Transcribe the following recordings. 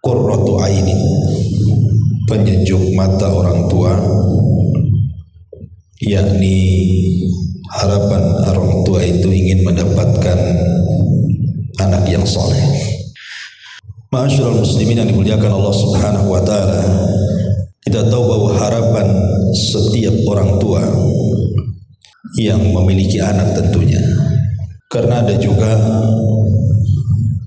Qurratu ainin, penyejuk mata orang tua, yakni harapan orang tua itu ingin mendapatkan anak yang soleh. Ma'asyiral muslimin yang dimuliakan Allah Subhanahu wa taala, kita tahu bahwa harapan setiap orang tua yang memiliki anak tentunya, karena ada juga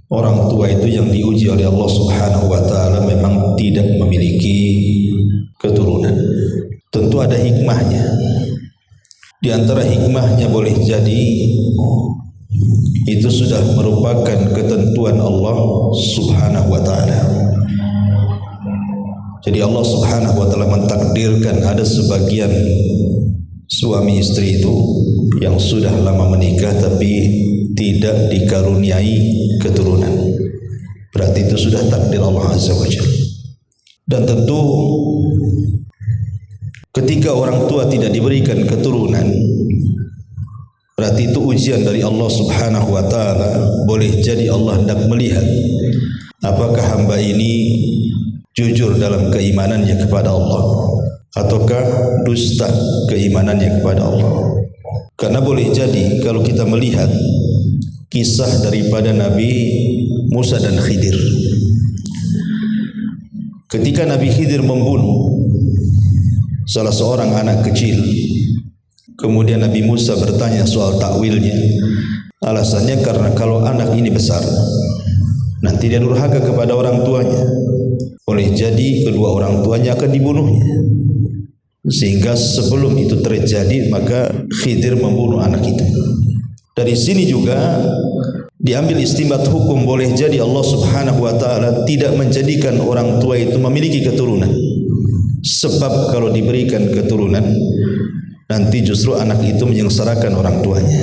orang tua itu yang diuji oleh Allah Subhanahu wa taala memang tidak memiliki keturunan. Tentu ada hikmahnya. Di antara hikmahnya boleh jadi itu sudah merupakan ketentuan Allah Subhanahu wa taala. Jadi Allah Subhanahu wa taala mentakdirkan ada sebagian suami istri itu yang sudah lama menikah tapi tidak dikaruniai keturunan. Berarti itu sudah takdir Allah Azza wa Jalla. Dan tentu ketika orang tua tidak diberikan keturunan, berarti itu ujian dari Allah Subhanahu wa taala. Boleh jadi Allah hendak melihat apakah hamba ini jujur dalam keimanannya kepada Allah ataukah dusta keimanannya kepada Allah. Karena boleh jadi kalau kita melihat kisah daripada Nabi Musa dan Khidir, ketika Nabi Khidir membunuh salah seorang anak kecil, kemudian Nabi Musa bertanya soal takwilnya. Alasannya karena kalau anak ini besar nanti dia durhaka kepada orang tuanya, boleh jadi kedua orang tuanya akan dibunuhnya. Sehingga sebelum itu terjadi maka Khidir membunuh anak itu. Dari sini juga diambil istinbat hukum, boleh jadi Allah Subhanahu wa taala tidak menjadikan orang tua itu memiliki keturunan. Sebab kalau diberikan keturunan nanti justru anak itu menyengsarakan orang tuanya.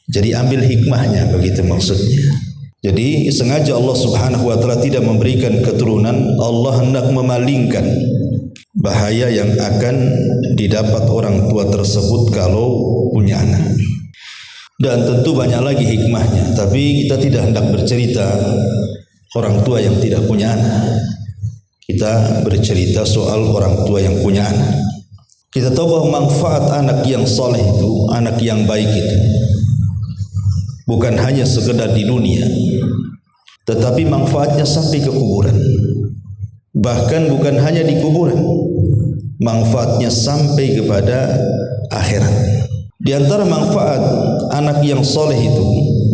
Jadi ambil hikmahnya, begitu maksudnya. Jadi sengaja Allah Subhanahu wa taala tidak memberikan keturunan. Allah hendak memalingkan bahaya yang akan didapat orang tua tersebut kalau punya anak. Dan tentu banyak lagi hikmahnya, tapi kita tidak hendak bercerita orang tua yang tidak punya anak. Kita bercerita soal orang tua yang punya anak. Kita tahu bahwa manfaat anak yang soleh itu, anak yang baik itu, bukan hanya sekedar di dunia, tetapi manfaatnya sampai ke kuburan. Bahkan bukan hanya di kuburan, manfaatnya sampai kepada akhirat. Di antara manfaat anak yang soleh itu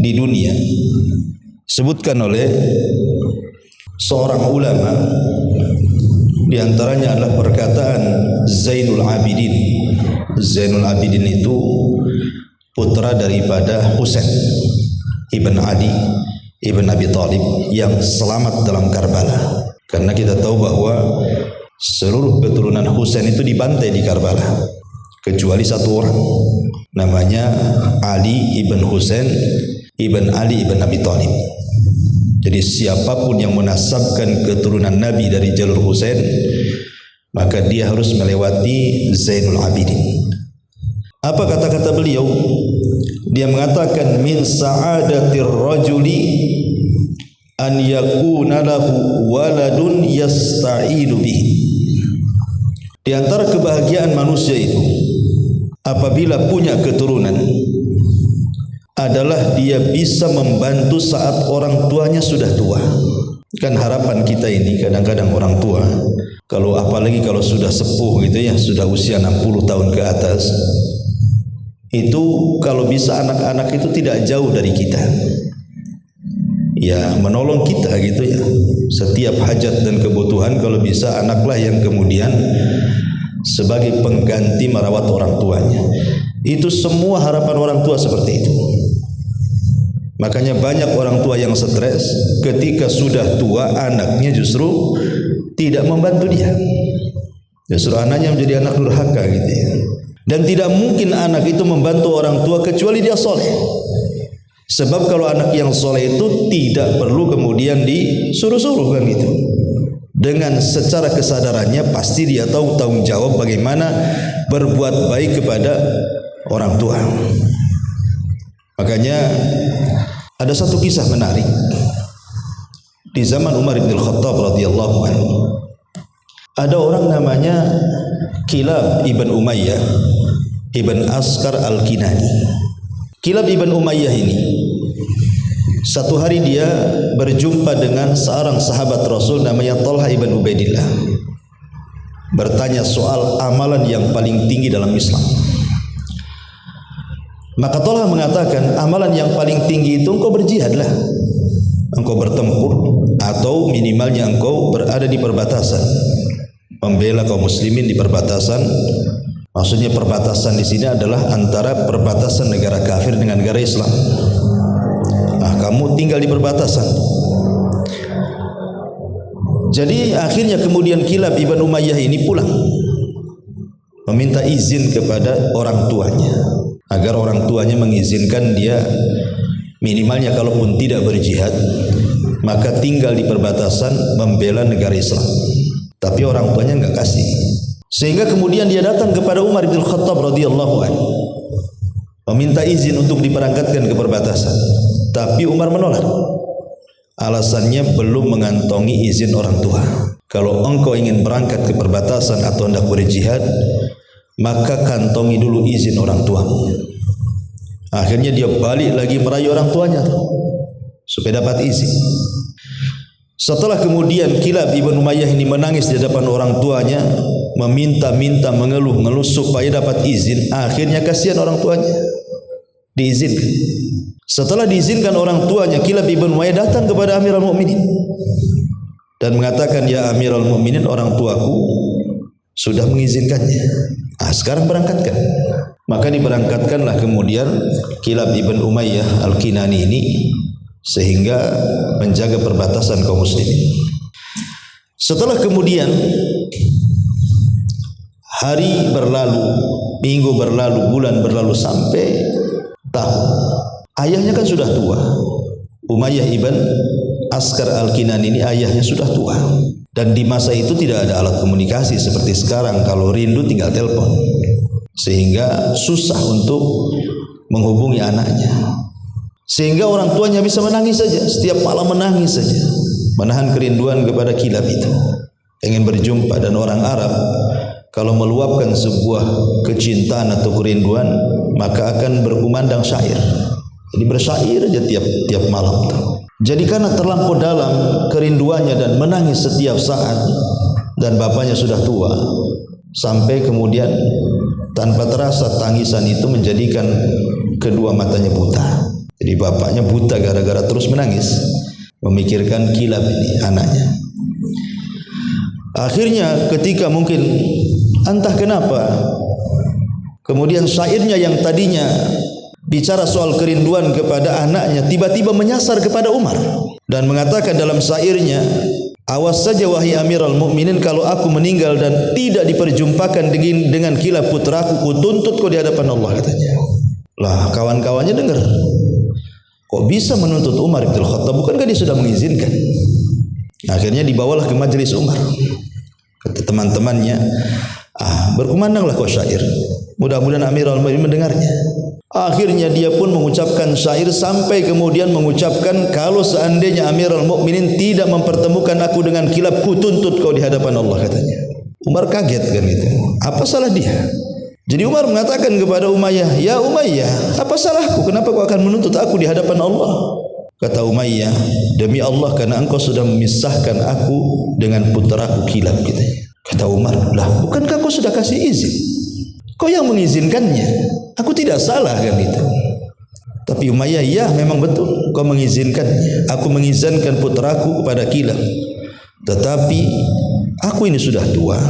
di dunia disebutkan oleh seorang ulama, di antaranya adalah perkataan Zainul Abidin. Zainul Abidin itu putra daripada Husain ibn Ali ibn Abi Thalib yang selamat dalam Karbala. Karena kita tahu bahwa seluruh keturunan Husain itu dibantai di Karbala kecuali satu orang, namanya Ali ibn Husain ibn Ali ibn Abi Thalib. Jadi siapapun yang menasabkan keturunan Nabi dari jalur Husain, maka dia harus melewati Zainul Abidin. Apa kata-kata beliau? Dia mengatakan min sa'adatir rajuli an yakuna lahu waladun yasta'inu bihi. Di antara kebahagiaan manusia itu apabila punya keturunan adalah dia bisa membantu saat orang tuanya sudah tua. Kan harapan kita ini kadang-kadang orang tua, kalau apalagi kalau sudah sepuh gitu ya, sudah usia 60 tahun ke atas, itu kalau bisa anak-anak itu tidak jauh dari kita, ya menolong kita gitu ya. Setiap hajat dan kebutuhan kalau bisa anaklah yang kemudian sebagai pengganti merawat orang tuanya. Itu semua harapan orang tua seperti itu. Makanya banyak orang tua yang stres ketika sudah tua, anaknya justru tidak membantu dia. Justru anaknya menjadi anak durhaka gitu ya. Dan tidak mungkin anak itu membantu orang tua kecuali dia soleh. Sebab kalau anak yang soleh itu tidak perlu kemudian disuruh-suruh kan gitu. dengan secara kesadarannya pasti dia tahu tanggung jawab bagaimana berbuat baik kepada orang tua. Makanya ada satu kisah menarik di zaman Umar bin Khattab radhiyallahu anhu. Ada orang namanya Kilab ibn Umayyah ibn Askar al-Kinani. Kilab ibn Umayyah ini satu hari dia berjumpa dengan seorang sahabat Rasul namanya Talha ibn Ubaidillah, bertanya soal amalan yang paling tinggi dalam Islam. Maka Talha mengatakan, amalan yang paling tinggi itu engkau berjihadlah, engkau bertempur, atau minimalnya engkau berada di perbatasan, membela kaum muslimin di perbatasan. Maksudnya perbatasan di sini adalah antara perbatasan negara kafir dengan negara Islam. Nah, kamu tinggal di perbatasan. Jadi akhirnya kemudian Kilab ibn Umayyah ini pulang, meminta izin kepada orang tuanya agar orang tuanya mengizinkan dia minimalnya kalaupun tidak berjihad maka tinggal di perbatasan membela negara Islam. Tapi orang tuanya enggak kasih. Sehingga kemudian dia datang kepada Umar bin Khattab radhiyallahu anhu, meminta izin untuk diberangkatkan ke perbatasan. Tapi Umar menolak. Alasannya belum mengantongi izin orang tua. Kalau engkau ingin berangkat ke perbatasan atau hendak berjihad, maka kantongi dulu izin orang tuamu. Akhirnya dia balik lagi merayu orang tuanya supaya dapat izin. Setelah kemudian Kilab ibn Umayyah ini menangis di hadapan orang tuanya, meminta-minta, mengeluh-ngeluh supaya dapat izin. Akhirnya kasihan orang tuanya, diizinkan. Setelah diizinkan orang tuanya, Kilab ibn Umayyah datang kepada Amirul Mukminin dan mengatakan, ya Amirul Mukminin, orang tuaku sudah mengizinkannya. Sekarang berangkatkan. Maka diberangkatkanlah kemudian Kilab ibn Umayyah al-Kinani ini sehingga menjaga perbatasan kaum muslimin. Setelah kemudian hari berlalu, minggu berlalu, bulan berlalu, sampai tahun. Ayahnya kan sudah tua. Umayyah ibn Askar al-Kinani ini ayahnya sudah tua. Dan di masa itu tidak ada alat komunikasi seperti sekarang. Kalau rindu tinggal telepon, sehingga susah untuk menghubungi anaknya. Sehingga orang tuanya bisa menangis saja, setiap malam menangis saja, menahan kerinduan kepada Kilab itu, ingin berjumpa. Dan orang Arab kalau meluapkan sebuah kecintaan atau kerinduan maka akan berkumandang syair. Jadi bersyair aja tiap malam. Jadi karena terlampau dalam kerinduannya dan menangis setiap saat, dan bapaknya sudah tua, sampai kemudian tanpa terasa tangisan itu menjadikan kedua matanya buta. Jadi bapaknya buta gara-gara terus menangis, memikirkan Kilab ini anaknya. Akhirnya ketika mungkin entah kenapa, kemudian syairnya yang tadinya bicara soal kerinduan kepada anaknya tiba-tiba menyasar kepada Umar dan mengatakan dalam syairnya, awas saja wahai Amirul Mukminin, kalau aku meninggal dan tidak diperjumpakan dengan Kilab putraku, ku tuntut kau di hadapan Allah, katanya. Lah kawan-kawannya dengar, kok bisa menuntut Umar bin Khattab, bukankah dia sudah mengizinkan? Akhirnya dibawalah ke majelis Umar, kata teman-temannya, berkumandanglah kau syair, mudah-mudahan Amirul Mukminin mendengarnya. Akhirnya dia pun mengucapkan syair sampai kemudian mengucapkan, kalau seandainya Amirul Mukminin tidak mempertemukan aku dengan Kilab, ku tuntut kau di hadapan Allah, katanya. Umar kaget kan itu. Apa salah dia? Jadi Umar mengatakan kepada Umayyah, ya Umayyah, apa salahku? Kenapa kau akan menuntut aku di hadapan Allah? Kata Umayyah, demi Allah, karena engkau sudah memisahkan aku dengan putraku Kilab, katanya. Kata Umar, lah bukankah kau sudah kasih izin? Kau yang mengizinkannya, aku tidak salah kan itu. Tapi Umayyah, ya memang betul kau mengizinkannya. Aku mengizinkan putraku kepada Kilab, tetapi aku ini sudah tua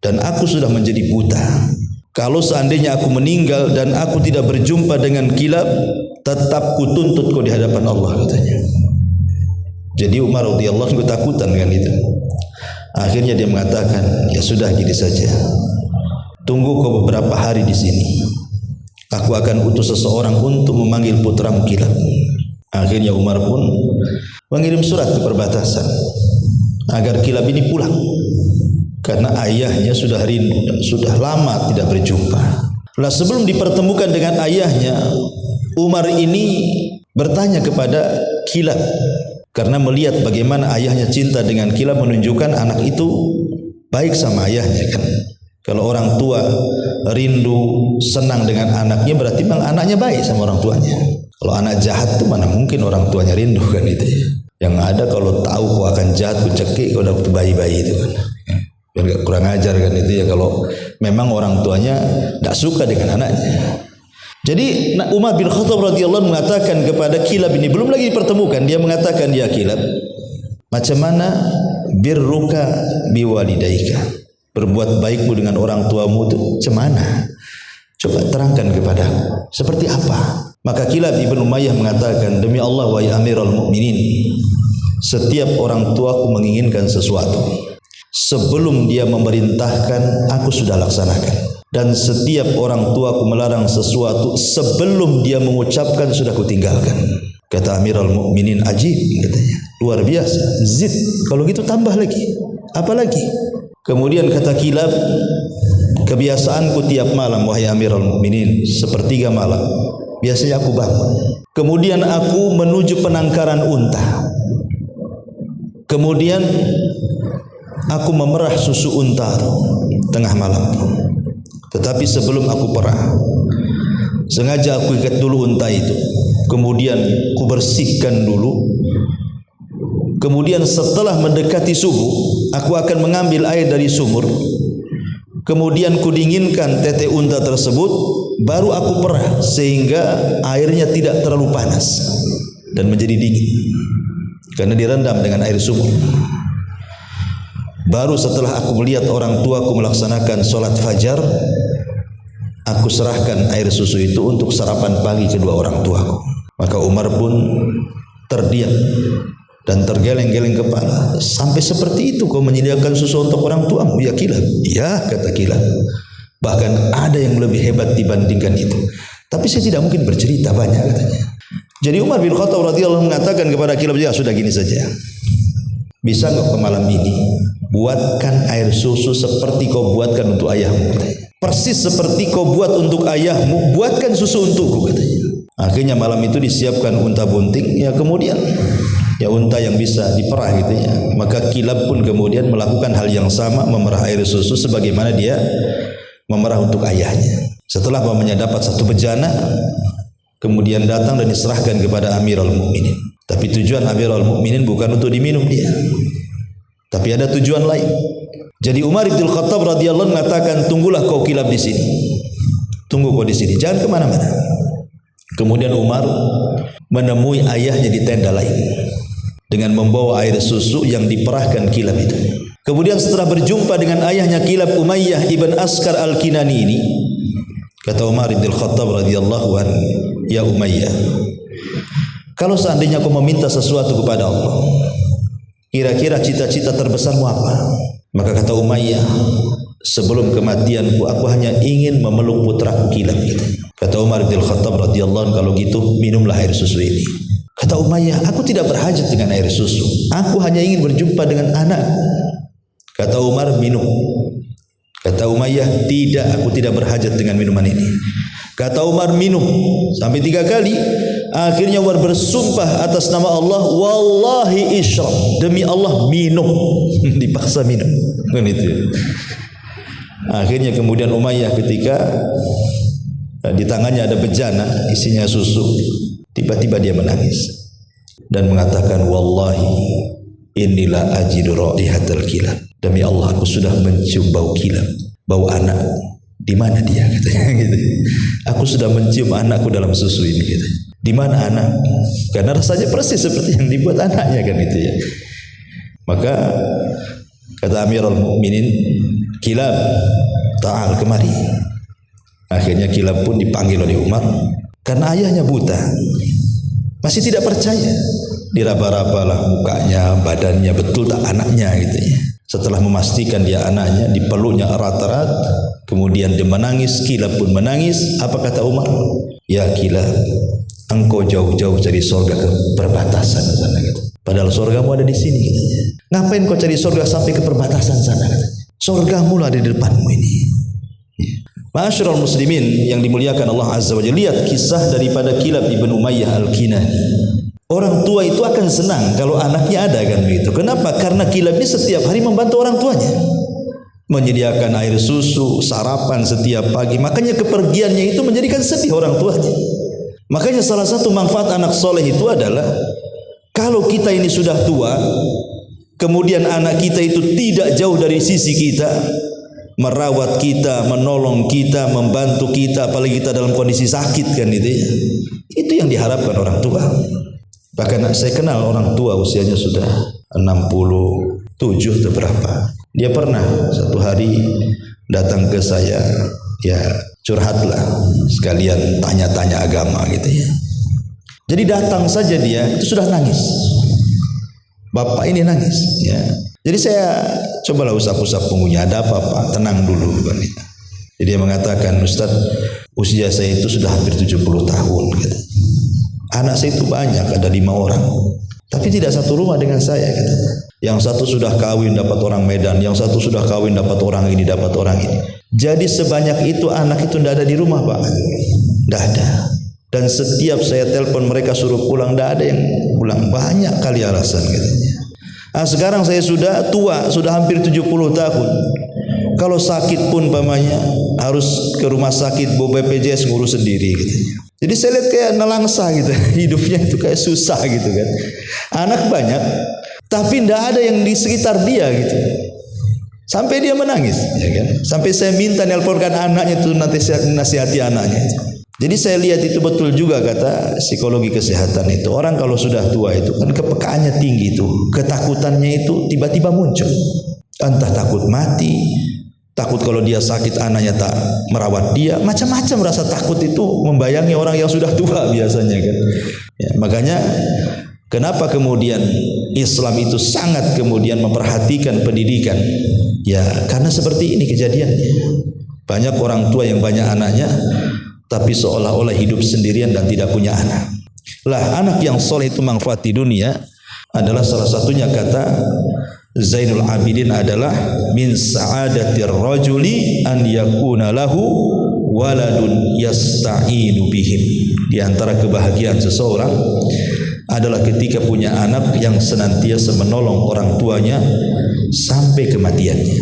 dan aku sudah menjadi buta. Kalau seandainya aku meninggal dan aku tidak berjumpa dengan Kilab, tetap ku tuntut kau di hadapan Allah, katanya. Jadi Umar radhiyallahu anhu ketakutan dengan itu. Akhirnya dia mengatakan, ya sudah, gini saja. Tunggu kau beberapa hari di sini. Aku akan utus seseorang untuk memanggil putramu Kilab. Akhirnya Umar pun mengirim surat ke perbatasan agar Kilab ini pulang, karena ayahnya sudah rindu dan sudah lama tidak berjumpa. Lah sebelum dipertemukan dengan ayahnya, Umar ini bertanya kepada Kilab, karena melihat bagaimana ayahnya cinta dengan Kilab, menunjukkan anak itu baik sama ayahnya kan. Kalau orang tua rindu senang dengan anaknya, berarti memang anaknya baik sama orang tuanya. Kalau anak jahat tuh mana mungkin orang tuanya rindu kan itu ya. Yang ada kalau tahu kau akan jahat, kau cekik, kau dapat bayi-bayi itu kan. Biar gak kurang ajar kan itu ya, kalau memang orang tuanya tidak suka dengan anaknya. Jadi Umar bin Khattab radhiyallahu mengatakan kepada Kilab ini, belum lagi dipertemukan, dia mengatakan, ya Kilab, macam mana birruka biwalidaika, berbuat baikmu dengan orang tuamu itu macam mana? Coba terangkan kepadaku, seperti apa? Maka Kilab ibn Umayyah mengatakan, demi Allah wahai Amirul Mukminin, setiap orang tuaku menginginkan sesuatu, sebelum dia memerintahkan aku sudah laksanakan. Dan setiap orang tuaku melarang sesuatu, sebelum dia mengucapkan sudah kutinggalkan. Kata Amirul Mukminin, ajib katanya, luar biasa. Zid, kalau gitu tambah lagi. Apa lagi? Kemudian kata Kilab, kebiasaanku tiap malam wahai Amirul Mukminin, sepertiga malam biasanya aku bangun. Kemudian aku menuju penangkaran unta. Kemudian aku memerah susu unta tengah malam. Tetapi sebelum aku perah, sengaja aku ikat dulu unta itu. Kemudian ku bersihkan dulu. Kemudian setelah mendekati subuh, aku akan mengambil air dari sumur. Kemudian ku dinginkan tete unta tersebut, baru aku perah sehingga airnya tidak terlalu panas dan menjadi dingin, karena direndam dengan air sumur. Baru setelah aku melihat orang tuaku melaksanakan sholat fajar, aku serahkan air susu itu untuk sarapan pagi kedua orang tuaku. Maka Umar pun terdiam dan tergeleng-geleng kepala. Sampai seperti itu kau menyediakan susu untuk orang tuamu? Ya Kilab. Ya, kata Kilab. Bahkan ada yang lebih hebat dibandingkan itu. Tapi saya tidak mungkin bercerita banyak, katanya. Jadi Umar bin Khattab radhiyallahu mengatakan kepada Kilab, ya sudah gini saja. Bisa enggak ke malam ini buatkan air susu seperti kau buatkan untuk ayahmu, katanya. Persis seperti kau buat untuk ayahmu, buatkan susu untukku, katanya. Akhirnya malam itu disiapkan unta bunting, ya kemudian ya unta yang bisa diperah gitu ya. Maka Kilab pun kemudian melakukan hal yang sama, memerah air susu sebagaimana dia memerah untuk ayahnya. Setelah pamannya dapat satu bejana, kemudian datang dan diserahkan kepada Amirul Mukminin. Tapi tujuan Amirul Mukminin bukan untuk diminum dia, tapi ada tujuan lain. Jadi Umar bin Khattab radhiyallahu mengatakan, tunggulah kau Kilab di sini. Tunggu kau di sini, jangan kemana-mana. Kemudian Umar menemui ayahnya di tenda lain dengan membawa air susu yang diperahkan Kilab itu. Kemudian setelah berjumpa dengan ayahnya Kilab, Umayyah ibn Askar al-Kinani ini, kata Umar bin Khattab radhiyallahu anhu, ya Umayyah, kalau seandainya kau meminta sesuatu kepada Allah, kira-kira cita-cita terbesarmu apa? Maka kata Umayyah, sebelum kematianku aku hanya ingin memeluk putraku Kilab, gitu. Kata Umar bin Khattab radhiyallahu anhu, kalau gitu minumlah air susu ini. Kata Umayyah, aku tidak berhajat dengan air susu, aku hanya ingin berjumpa dengan anakku. Kata Umar, minum. Kata Umayyah, tidak, aku tidak berhajat dengan minuman ini. Kata Umar, minum sampai 3 kali. Akhirnya Umar bersumpah atas nama Allah, wallahi ishrab, demi Allah minum. Dipaksa minum, kan itu. Akhirnya kemudian Umayyah ketika di tangannya ada bejana isinya susu, tiba-tiba dia menangis dan mengatakan, wallahi inilah ajidu raihatal Kilab, demi Allah aku sudah mencium bau Kilab, bau anak. Di mana dia, katanya gitu. Aku sudah mencium anakku dalam susu ini, gitu. Di mana anak? Karena rasanya persis seperti yang dibuat anaknya, kan itu ya. Maka kata Amirul Mukminin, Kilab, ta'al kemari. Akhirnya Kilab pun dipanggil oleh Umar karena ayahnya buta, masih tidak percaya. Diraba-rabalah mukanya, badannya, betul tak anaknya, gitu ya. Setelah memastikan dia anaknya, dipeluknya erat-erat, kemudian dia menangis. Kilab pun menangis. Apa kata Umar? Ya Kilab, engkau jauh-jauh cari surga ke perbatasan sana gitu. Padahal surgamu ada di sini katanya. Ngapain kau cari surga sampai ke perbatasan sana katanya. Surgamu ada di depanmu ini. Ma'asyiral muslimin yang dimuliakan Allah Azza wa Jalla, lihat kisah daripada Kilab ibn Umayyah al-Kinani. Orang tua itu akan senang kalau anaknya ada kan begitu. Kenapa? Karena Kilab ini setiap hari membantu orang tuanya, menyediakan air susu, sarapan setiap pagi. Makanya kepergiannya itu menjadikan sedih orang tuanya. Makanya salah satu manfaat anak soleh itu adalah kalau kita ini sudah tua, kemudian anak kita itu tidak jauh dari sisi kita, merawat kita, menolong kita, membantu kita, apalagi kita dalam kondisi sakit kan itu ya. Itu yang diharapkan orang tua. Bahkan saya kenal orang tua usianya sudah 67 atau berapa. Dia pernah satu hari datang ke saya, ya curhatlah, sekalian tanya-tanya agama gitu ya. Jadi datang saja dia itu sudah nangis. Bapak ini nangis ya. Jadi saya cobalah usap-usap punggungnya, ada apa Pak? Tenang dulu Pak. Jadi dia mengatakan, Ustaz, usia saya itu sudah hampir 70 tahun gitu. Anak saya itu banyak, ada 5 orang. Tapi tidak satu rumah dengan saya katanya. Yang satu sudah kawin dapat orang Medan, yang satu sudah kawin dapat orang ini, dapat orang ini. Jadi sebanyak itu anak itu tidak ada di rumah Pak. Tidak ada. Dan setiap saya telepon mereka suruh pulang, tidak ada yang pulang. Banyak kali alasan katanya. Nah, sekarang saya sudah tua, sudah hampir 70 tahun. Kalau sakit pun pamannya harus ke rumah sakit, bawa BPJS ngurus sendiri gitu. Jadi saya lihat kayak nelangsa gitu, hidupnya itu kayak susah gitu kan. Anak banyak, tapi tidak ada yang di sekitar dia gitu. Sampai dia menangis, ya kan? Sampai saya minta nelponkan anaknya itu, nanti nasihati anaknya. Jadi saya lihat itu betul juga kata psikologi kesehatan itu. Orang kalau sudah tua itu kan kepekaannya tinggi itu, ketakutannya itu tiba-tiba muncul. Entah takut mati, takut kalau dia sakit anaknya tak merawat dia, macam-macam rasa takut itu membayangi orang yang sudah tua biasanya kan. Ya, makanya kenapa kemudian Islam itu sangat kemudian memperhatikan pendidikan? Ya karena seperti ini kejadiannya. Banyak orang tua yang banyak anaknya, tapi seolah-olah hidup sendirian dan tidak punya anak. Lah anak yang soleh itu manfaat di dunia adalah salah satunya kata Zainul Abidin adalah min sa'adatir rajuli an yakuna lahu waladun yasta'inu bihim. Di antara kebahagiaan seseorang adalah ketika punya anak yang senantiasa menolong orang tuanya sampai kematiannya.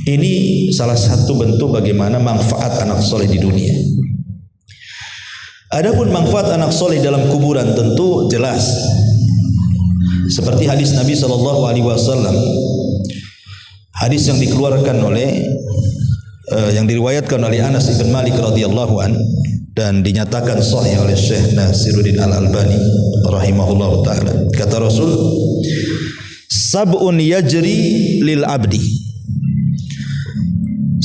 Ini salah satu bentuk bagaimana manfaat anak soleh di dunia. Adapun manfaat anak soleh dalam kuburan tentu jelas. Seperti hadis Nabi SAW, hadis yang dikeluarkan oleh yang diriwayatkan oleh Anas bin Malik radhiyallahu an dan dinyatakan sahih oleh Syekh Nasiruddin Al-Albani rahimahullahu taala. Kata Rasul, sab'un yajri lil abdi,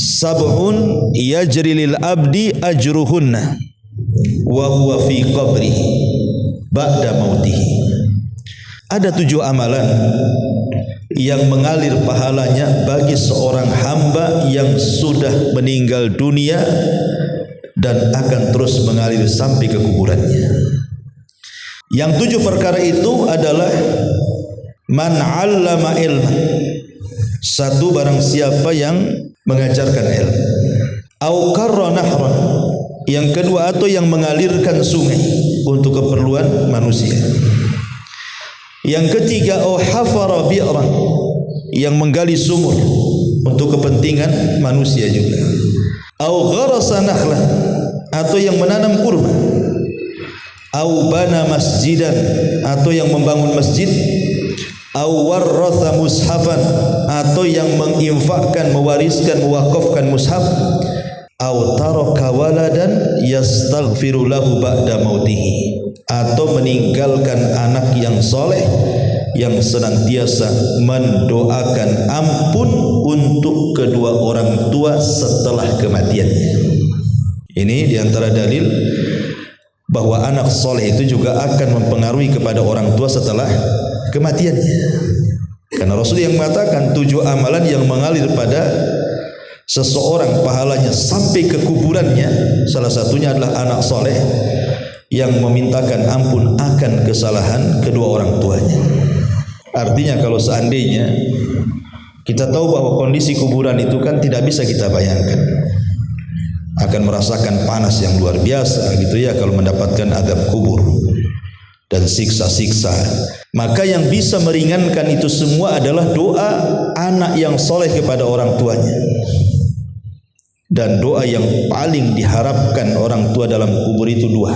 sab'un yajri lil abdi ajruhunna wa huwa fi qabri ba'da mautihi. Ada 7 amalan yang mengalir pahalanya bagi seorang hamba yang sudah meninggal dunia dan akan terus mengalir sampai ke kuburannya. Yang 7 perkara itu adalah man 'allama ilman. Satu, barang siapa yang mengajarkan ilmu. Au qarra nahran. Yang kedua, atau yang mengalirkan sungai untuk keperluan manusia. Yang ketiga, au hafara bi'ran, yang menggali sumur untuk kepentingan manusia juga. Au gharasa nakhlan, atau yang menanam kurma. Au bana masjidan, atau yang membangun masjid. Au warratha mushafan, atau yang menginfakkan, mewariskan, mewakafkan mushaf. Au taraka waladan yastaghfiru lahu ba'da mautihi, atau meninggalkan anak yang soleh yang senantiasa mendoakan ampun untuk kedua orang tua setelah kematiannya. Ini diantara dalil bahwa anak soleh itu juga akan mempengaruhi kepada orang tua setelah kematiannya. Karena Rasul yang mengatakan 7 amalan yang mengalir pada seseorang pahalanya sampai ke kuburannya, salah satunya adalah anak soleh. yang memintakan ampun akan kesalahan kedua orang tuanya. Artinya kalau seandainya kita tahu bahwa kondisi kuburan itu kan tidak bisa kita bayangkan, akan merasakan panas yang luar biasa gitu ya kalau mendapatkan azab kubur dan siksa-siksa. Maka yang bisa meringankan itu semua adalah doa anak yang soleh kepada orang tuanya. Dan doa yang paling diharapkan orang tua dalam kubur itu dua.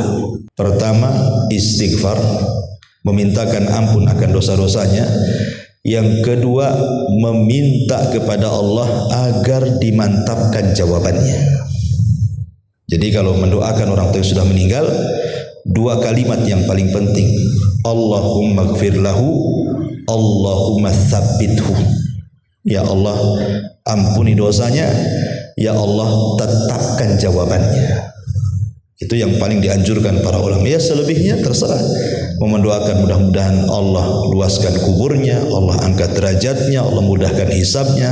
Pertama, istighfar, memintakan ampun akan dosa-dosanya. Yang kedua, meminta kepada Allah agar dimantapkan jawabannya. Jadi kalau mendoakan orang tua yang sudah meninggal, dua kalimat yang paling penting. Allahumma gfir lahu, Allahumma tsabbithu. Ya Allah, ampuni dosanya. Ya Allah, tetapkan jawabannya. Itu yang paling dianjurkan para ulama. Ya selebihnya terserah. Mau mendoakan mudah-mudahan Allah luaskan kuburnya, Allah angkat derajatnya, Allah mudahkan hisabnya,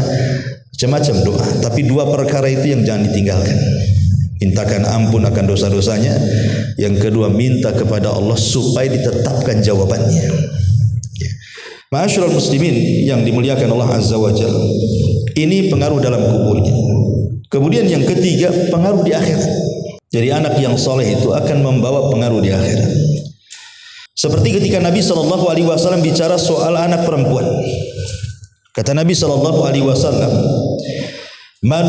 macam-macam doa. Tapi dua perkara itu yang jangan ditinggalkan. Mintakan ampun akan dosa-dosanya. Yang kedua, minta kepada Allah supaya ditetapkan jawabannya. Ma'asyiral muslimin yang dimuliakan Allah Azza wa Jalla, ini pengaruh dalam kuburnya. Kemudian yang ketiga, pengaruh di akhirat. Jadi anak yang soleh itu akan membawa pengaruh di akhirat. Seperti ketika Nabi SAW bicara soal anak perempuan. Kata Nabi SAW, man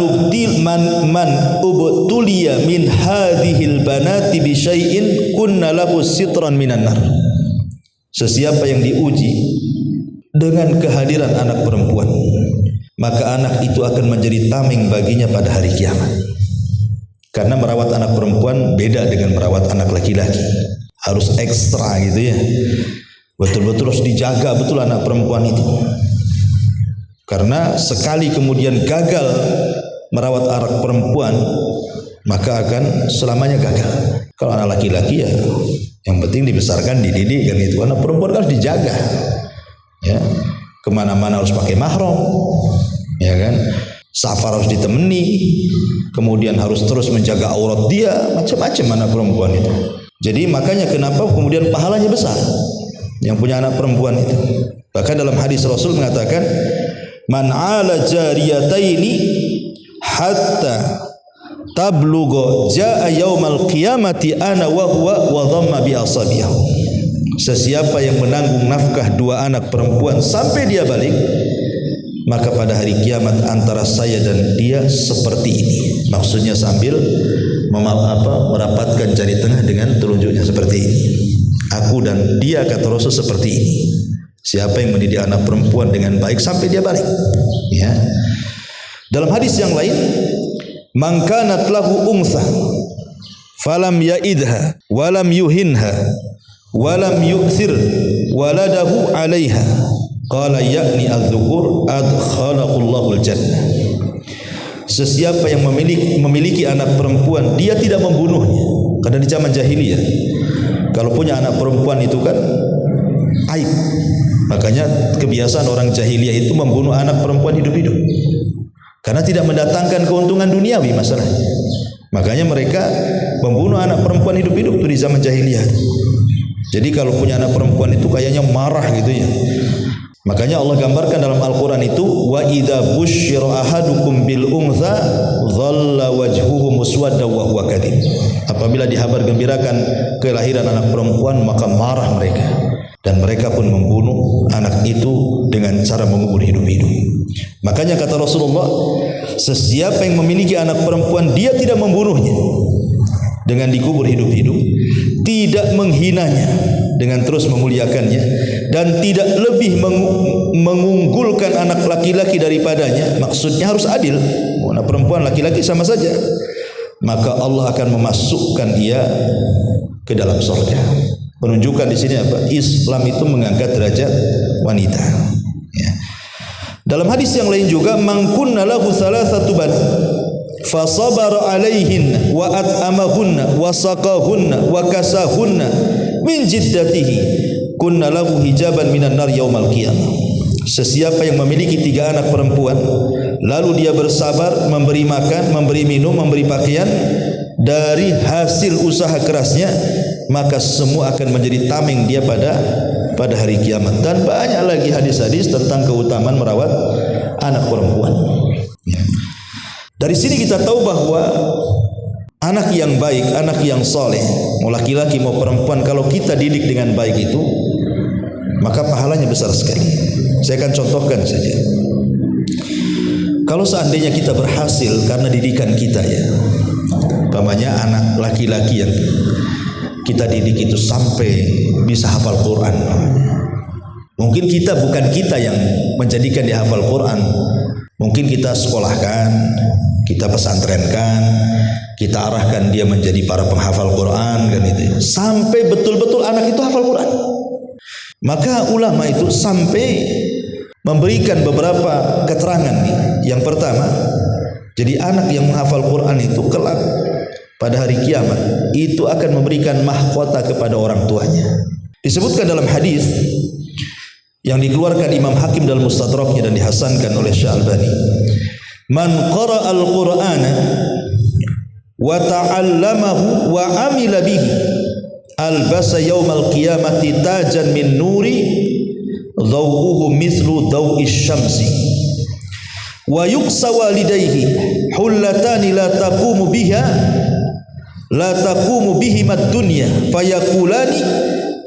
ubtuliya min hadhil banati bi syai'in kunna lahu sitran minan nar. Sesiapa yang diuji dengan kehadiran anak perempuan, maka anak itu akan menjadi tameng baginya pada hari kiamat. Karena merawat anak perempuan beda dengan merawat anak laki-laki. Harus ekstra gitu ya. Betul-betul harus dijaga betul anak perempuan itu. Karena sekali kemudian gagal merawat anak perempuan, maka akan selamanya gagal. Kalau anak laki-laki ya yang penting dibesarkan, dididik kan itu. Anak perempuan harus dijaga. Ya, kemana-mana harus pakai mahram, ya kan? Safar harus ditemani, kemudian harus terus menjaga aurat dia, macam-macam anak perempuan itu. Jadi makanya kenapa kemudian pahalanya besar yang punya anak perempuan itu. Bahkan dalam hadis Rasul mengatakan, man ala jariyataini hatta tablugha jaa yaumal qiyamati ana wa huwa wa dhamma bi asabihi. Sesiapa yang menanggung nafkah dua anak perempuan sampai dia balik, maka pada hari kiamat antara saya dan dia seperti ini. Maksudnya sambil merapatkan jari tengah dengan telunjuknya seperti ini. Aku dan dia, kata Rasul, seperti ini. Siapa yang mendidik anak perempuan dengan baik sampai dia balik. Ya. Dalam hadis yang lain, man kanat lahu untha falam yaidha walam yuhinha walam yukthir waladahu 'alaiha qala ya'ni adz-dzukur adkhalaqullahu al-jannah. Sesiapa yang memiliki anak perempuan, dia tidak membunuhnya. Karena di zaman jahiliyah kalau punya anak perempuan itu kan aib. Makanya kebiasaan orang jahiliyah itu membunuh anak perempuan hidup-hidup. Karena tidak mendatangkan keuntungan duniawi masalahnya. Makanya mereka membunuh anak perempuan hidup-hidup itu di zaman jahiliyah. Jadi kalau punya anak perempuan itu kayaknya marah gitu ya. Makanya Allah gambarkan dalam Al-Quran itu, wa idza busyira ahadukum bil untha dhalla wajhuhu muswadda wa huwa kadhib. Apabila dihabar gembirakan kelahiran anak perempuan, maka marah mereka dan mereka pun membunuh anak itu dengan cara mengubur hidup-hidup. Makanya kata Rasulullah, sesiapa yang memiliki anak perempuan, dia tidak membunuhnya dengan dikubur hidup-hidup, tidak menghinanya dengan terus memuliakannya, dan tidak lebih mengunggulkan anak laki-laki daripadanya. Maksudnya harus adil, anak perempuan laki-laki sama saja. Maka Allah akan memasukkan dia ke dalam surga. Menunjukkan di sini apa? Islam itu mengangkat derajat wanita. Ya. Dalam hadis yang lain juga, man kunna lahu thalathatu banat fa sabara alaihin wa at'amahunna wa saqahunna wa kasahunna min jiddatihi kunna lahu hijaban minan nar yaumal qiyamah. Sesiapa yang memiliki 3 anak perempuan, lalu dia bersabar, memberi makan, memberi minum, memberi pakaian dari hasil usaha kerasnya, maka semua akan menjadi tameng dia pada hari kiamat. Dan banyak lagi hadis-hadis tentang keutamaan merawat anak perempuan. Dari sini kita tahu bahwa anak yang baik, anak yang soleh, mau laki-laki mau perempuan, kalau kita didik dengan baik itu, maka pahalanya besar sekali. Saya akan contohkan saja. Kalau seandainya kita berhasil karena didikan kita, ya, umpamanya anak laki-laki yang kita didik itu sampai bisa hafal Quran. Mungkin bukan kita yang menjadikan dia hafal Quran. Mungkin kita sekolahkan, kita pesantrenkan, kita arahkan dia menjadi para penghafal Quran, kan itu. Sampai betul-betul anak itu hafal Quran. Maka ulama itu sampai memberikan beberapa keterangan nih. Yang pertama, jadi anak yang menghafal Quran itu kelak pada hari kiamat itu akan memberikan mahkota kepada orang tuanya. Disebutkan dalam hadis yang dikeluarkan Imam Hakim dalam Mustadraknya dan dihasankan oleh Syekh Albani, man qara al-Qur'ana wa ta'allamahu wa amila bihi albasa yaumal qiyamati tajan min nuri dhawuhu mithlu dhawi syamsi wa yuksa walidayhi hullatani la taqumu bihimad dunya fayakulani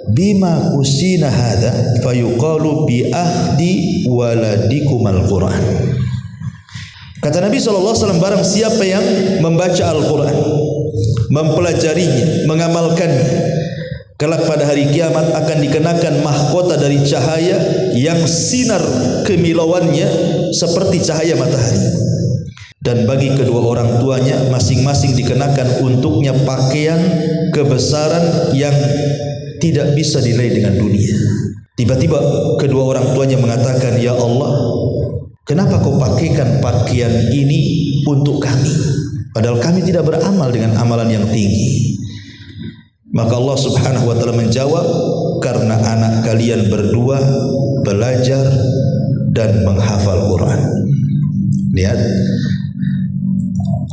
bima kusina hadha fayuqalu bi ahdi waladikumal Quran. Kata Nabi SAW, barang siapa yang membaca Al-Quran, mempelajarinya, mengamalkannya, kelak pada hari kiamat akan dikenakan mahkota dari cahaya yang sinar kemilauannya seperti cahaya matahari. Dan bagi kedua orang tuanya masing-masing dikenakan untuknya pakaian kebesaran yang tidak bisa dinilai dengan dunia. Tiba-tiba kedua orang tuanya mengatakan, ya Allah, kenapa kau pakaikan pakaian ini untuk kami? Padahal kami tidak beramal dengan amalan yang tinggi. Maka Allah Subhanahu wa ta'ala menjawab, karena anak kalian berdua belajar dan menghafal Quran. Lihat,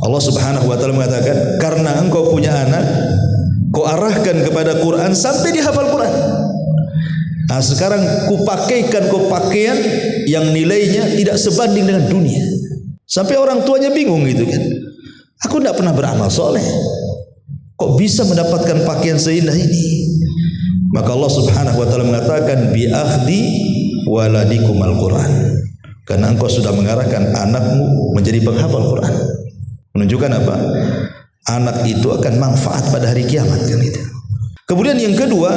Allah Subhanahu wa ta'ala mengatakan, karena engkau punya anak, kau arahkan kepada Quran sampai dia hafal Quran. Nah, sekarang kupakaikan kau pakaian yang nilainya tidak sebanding dengan dunia. Sampai orang tuanya bingung gitu kan. Aku tidak pernah beramal soleh, kok bisa mendapatkan pakaian seindah ini? Maka Allah Subhanahu wa ta'ala mengatakan, bi ahdi waladikumal Quran. Karena engkau sudah mengarahkan anakmu menjadi penghafal Quran. Menunjukkan apa? Anak itu akan manfaat pada hari kiamat, kan itu. Kemudian yang kedua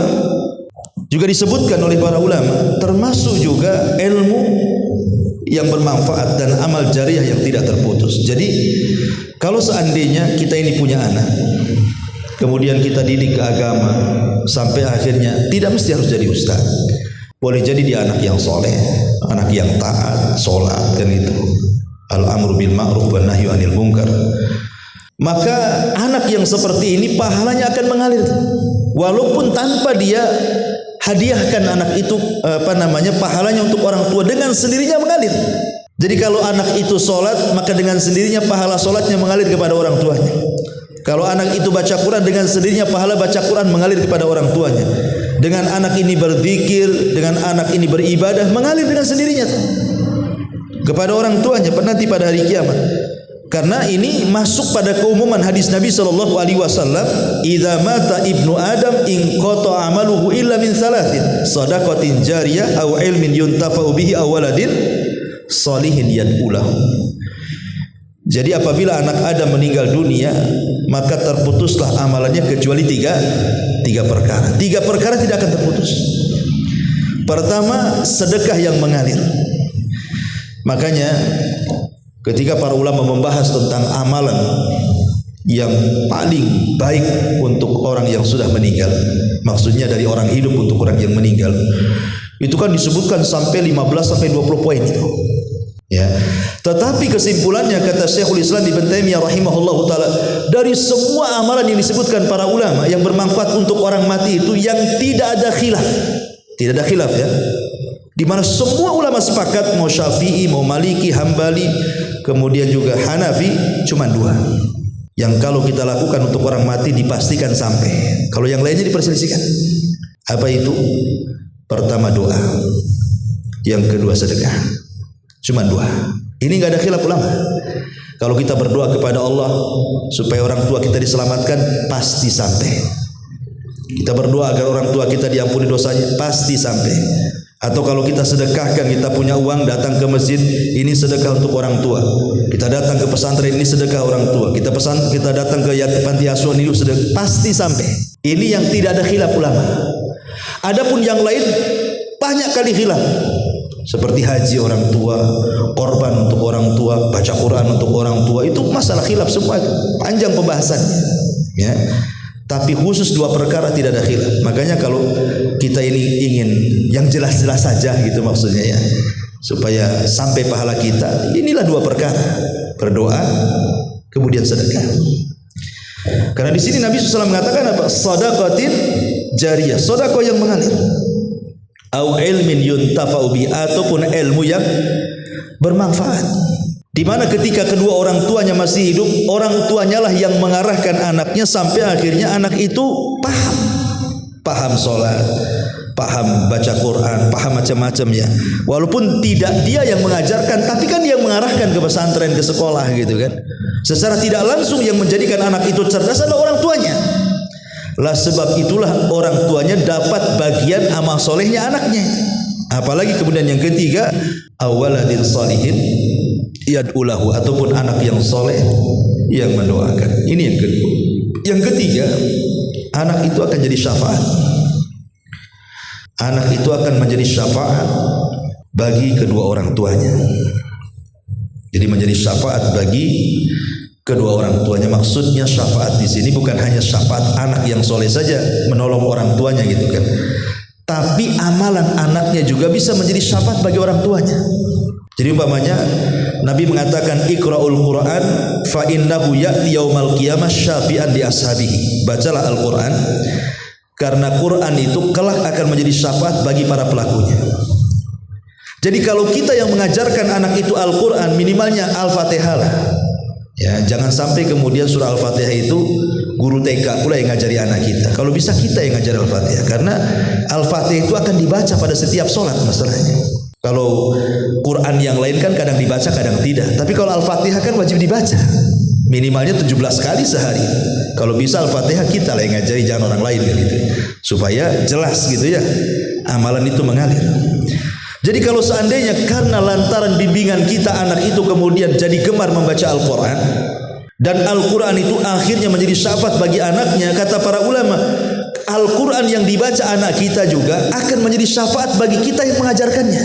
juga disebutkan oleh para ulama, termasuk juga ilmu yang bermanfaat dan amal jariah yang tidak terputus. Jadi kalau seandainya kita ini punya anak, kemudian kita didik ke agama sampai akhirnya, tidak mesti harus jadi ustaz. Boleh jadi dia anak yang soleh, anak yang taat, sholat, kan itu. Al-amru bil ma'ruf wa nahyu anil munkar. Maka anak yang seperti ini pahalanya akan mengalir, walaupun tanpa dia hadiahkan anak itu pahalanya untuk orang tua, dengan sendirinya mengalir. Jadi kalau anak itu sholat, maka dengan sendirinya pahala sholatnya mengalir kepada orang tuanya. Kalau anak itu baca Quran, dengan sendirinya pahala baca Quran mengalir kepada orang tuanya. Dengan anak ini berzikir, dengan anak ini beribadah, mengalir dengan sendirinya kepada orang tuanya nanti pada hari kiamat. Karena ini masuk pada keumuman hadis Nabi SAW, idza mata ibnu Adam in qata amaluhu illa min thalathin, shadaqatin jariyah aw ilmin yuntafa'u bihi aw waladin shalihin yad'ulahu. Jadi apabila anak Adam meninggal dunia, maka terputuslah amalannya kecuali tiga perkara. Tiga perkara tidak akan terputus. Pertama, sedekah yang mengalir. Makanya ketika para ulama membahas tentang amalan yang paling baik untuk orang yang sudah meninggal, maksudnya dari orang hidup untuk orang yang meninggal, itu kan disebutkan sampai 15-20 poin itu. Ya. Tetapi kesimpulannya, kata Syekhul Islam Ibnu Taimiyah rahimahullahu taala, dari semua amalan yang disebutkan para ulama yang bermanfaat untuk orang mati itu, yang tidak ada khilaf. Tidak ada khilaf, ya. Di mana semua ulama sepakat, mau Syafi'i, mau Maliki, Hambali, kemudian juga Hanafi, cuma dua. yang kalau kita lakukan untuk orang mati dipastikan sampai. Kalau yang lainnya diperselisihkan. Apa itu? Pertama doa, yang kedua sedekah. Cuma dua. Ini nggak ada khilaf ulama. Kalau kita berdoa kepada Allah supaya orang tua kita diselamatkan, pasti sampai. Kita berdoa agar orang tua kita diampuni dosanya, pasti sampai. Atau kalau kita sedekahkan, kita punya uang, datang ke masjid, ini sedekah untuk orang tua. Kita datang ke pesantren, ini sedekah orang tua. Kita datang ke panti asuhan, ini sedekah, pasti sampai. Ini yang tidak ada khilaf ulama. Adapun yang lain banyak kali khilaf. Seperti haji orang tua, korban untuk orang tua, baca Quran untuk orang tua, itu masalah khilaf semua itu. Panjang pembahasannya. Ya. Tapi khusus dua perkara tidak ada khilaf. Makanya kalau kita ini ingin yang jelas-jelas saja gitu maksudnya ya, supaya sampai pahala kita, inilah dua perkara: berdoa, kemudian sedekah. Karena di sini Nabi SAW mengatakan apa? Shadaqatin jariyah, sedekah yang mengalir. Au ilmin yuntafa'u bi, ataupun ilmu yang bermanfaat. Di mana ketika kedua orang tuanya masih hidup, orang tuanya lah yang mengarahkan anaknya sampai akhirnya anak itu paham sholat, paham baca Quran, paham macam-macam ya. Walaupun tidak dia yang mengajarkan, tapi kan dia yang mengarahkan ke pesantren, ke sekolah gitu kan. Secara tidak langsung yang menjadikan anak itu cerdas adalah orang tuanya. Lah sebab itulah orang tuanya dapat bagian amal solehnya anaknya. Apalagi kemudian yang ketiga, awaladin salihin yad'ulahu, ataupun anak yang soleh yang mendoakan. Ini yang kedua. Yang ketiga, anak itu akan jadi syafaat. Anak itu akan menjadi syafaat bagi kedua orang tuanya. Jadi menjadi syafaat bagi kedua orang tuanya. Maksudnya syafaat di sini bukan hanya syafaat anak yang soleh saja menolong orang tuanya gitu kan. Tapi amalan anaknya juga bisa menjadi syafaat bagi orang tuanya. Jadi umpamanya Nabi mengatakan iqra'ul Quran fa innahu ya'ti yaumal qiyamah syafi'an li ashabihi. Bacalah Al-Quran karena Quran itu kelak akan menjadi syafaat bagi para pelakunya. Jadi kalau kita yang mengajarkan anak itu Al-Quran, minimalnya Al-Fatihah lah. Ya, jangan sampai kemudian surah Al-Fatihah itu guru TK pula yang ngajari anak kita. Kalau bisa kita yang ngajar Al-Fatihah, karena Al-Fatihah itu akan dibaca pada setiap sholat masalahnya. Kalau Quran yang lain kan kadang dibaca, kadang tidak. Tapi kalau Al-Fatihah kan wajib dibaca. Minimalnya 17 kali sehari. Kalau bisa Al-Fatihah kita lah yang ngajari, jangan orang lain gitu. Supaya jelas gitu ya, amalan itu mengalir. Jadi kalau seandainya karena lantaran bimbingan kita anak itu kemudian jadi gemar membaca Al-Quran, dan Al-Quran itu akhirnya menjadi syafaat bagi anaknya, kata para ulama, Al-Quran yang dibaca anak kita juga akan menjadi syafaat bagi kita yang mengajarkannya.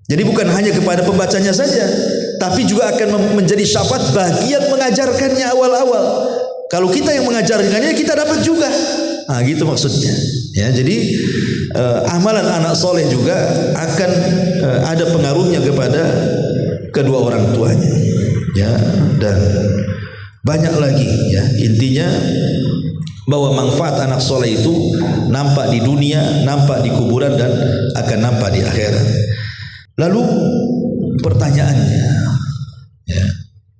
Jadi bukan hanya kepada pembacanya saja, tapi juga akan menjadi syafaat bagi yang mengajarkannya awal-awal. Kalau kita yang mengajarkannya, kita dapat juga. Nah, gitu maksudnya. Ya, jadi amalan anak soleh juga akan ada pengaruhnya kepada kedua orang tuanya. Ya, dan banyak lagi. Ya, intinya bahwa manfaat anak soleh itu nampak di dunia, nampak di kuburan, dan akan nampak di akhirat. Lalu pertanyaannya, ya,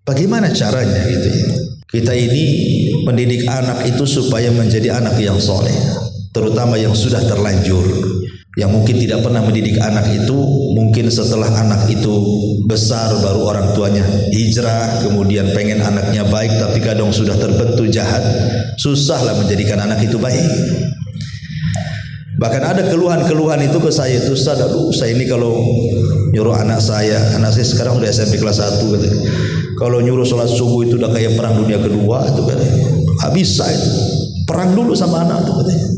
bagaimana caranya gitu ya? Kita ini mendidik anak itu supaya menjadi anak yang soleh, terutama yang sudah terlanjur, yang mungkin tidak pernah mendidik anak itu, mungkin setelah anak itu besar baru orang tuanya hijrah, kemudian pengen anaknya baik, tapi kadang sudah terbentuk jahat, susahlah menjadikan anak itu baik. Bahkan ada keluhan-keluhan itu ke saya itu, Ustaz, aduh saya ini kalau nyuruh anak saya sekarang udah SMP kelas 1 gitu. Kalau nyuruh sholat subuh itu udah kayak perang dunia kedua itu katanya. Gak bisa itu. Perang dulu sama anak itu katanya.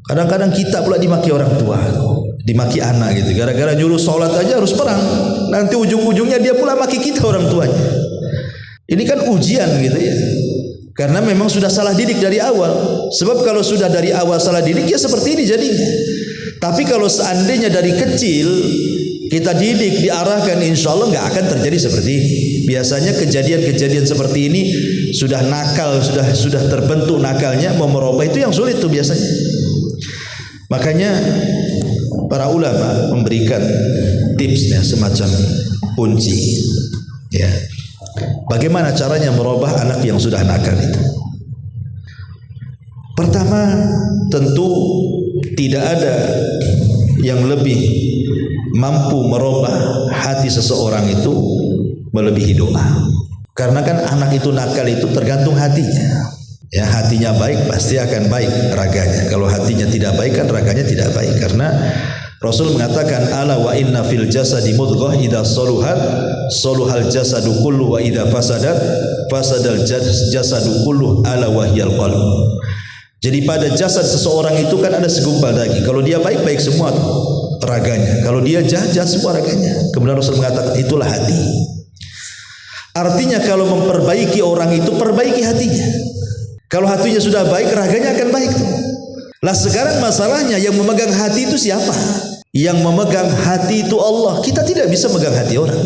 Kadang-kadang kita pula dimaki orang tua, dimaki anak gitu. Gara-gara nyuruh sholat aja harus perang. Nanti ujung-ujungnya dia pula maki kita orang tuanya. Ini kan ujian gitu ya. Karena memang sudah salah didik dari awal. Sebab kalau sudah dari awal salah didik ya seperti ini jadinya. Tapi kalau seandainya dari kecil kita didik, diarahkan, insya Allah nggak akan terjadi seperti ini. Biasanya kejadian-kejadian seperti ini sudah nakal, sudah terbentuk nakalnya, mau merubah itu yang sulit tuh biasanya. Makanya para ulama memberikan tipsnya semacam kunci. Ya, Bagaimana caranya merubah anak yang sudah nakal itu? Pertama, tentu tidak ada yang lebih mampu merubah hati seseorang itu melebihi doa. Karena kan anak itu nakal itu tergantung hatinya. Ya, hatinya baik pasti akan baik raganya. Kalau hatinya tidak baik kan raganya tidak baik. Karena Rasul mengatakan ala wa inna fil jasadi mudghah idza saluhat saluhal jasadu kullu wa idza fasadat fasadal jasadu kullu ala wahyal qalb. Jadi pada jasad seseorang itu kan ada segumpal daging. Kalau dia baik baik semua tuh raganya. Kalau dia jahat semua raganya. Kemudian Rasul mengatakan itulah hati. Artinya kalau memperbaiki orang itu perbaiki hatinya. Kalau hatinya sudah baik, raganya akan baik tuh. Lah sekarang masalahnya yang memegang hati itu siapa? Yang memegang hati itu Allah. Kita tidak bisa memegang hati orang.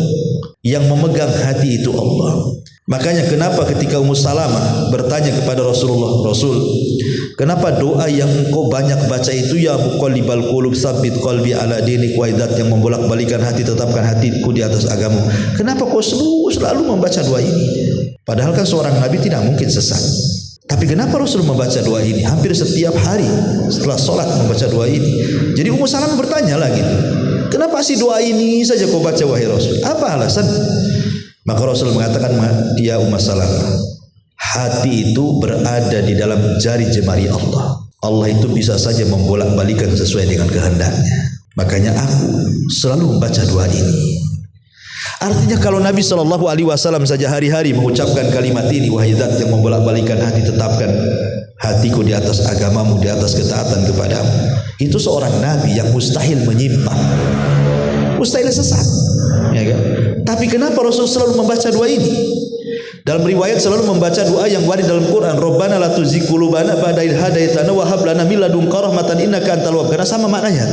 Yang memegang hati itu Allah. Makanya kenapa ketika Ummu Salamah bertanya kepada Rasulullah, Rasul, kenapa doa yang engkau banyak baca itu ya muqallibal qulub tsabbit qalbi ala dinik wa idzat, yang membolak-balikan hati tetapkan hatiku di atas agama. Kenapa kau selalu membaca doa ini? Padahal kan seorang nabi tidak mungkin sesat. Tapi kenapa Rasul membaca doa ini hampir setiap hari setelah sholat membaca doa ini? Jadi Ummu Salamah bertanya lagi, kenapa sih doa ini saja kau baca wahai Rasul? Apa alasan? Maka Rasul mengatakan, ya Ummu Salamah, hati itu berada di dalam jari jemari Allah. Allah itu bisa saja membolak-balikan sesuai dengan kehendaknya. Makanya aku selalu membaca doa ini. Artinya kalau Nabi SAW saja hari-hari mengucapkan kalimat ini, wahai Zat yang membolak-balikan hati, tetapkan hatiku di atas agamamu, di atas ketaatan kepadamu. Itu seorang Nabi yang mustahil menyimpang, mustahil sesat, ya kan? Tapi kenapa Rasul selalu membaca doa ini? Dalam riwayat selalu membaca doa yang warid dalam Quran, Rabbana la tuzigh qulubana ba'da idh hadaitana wa hab lana min ladunka rahmatan innaka antal wahhab. Karena sama maknanya.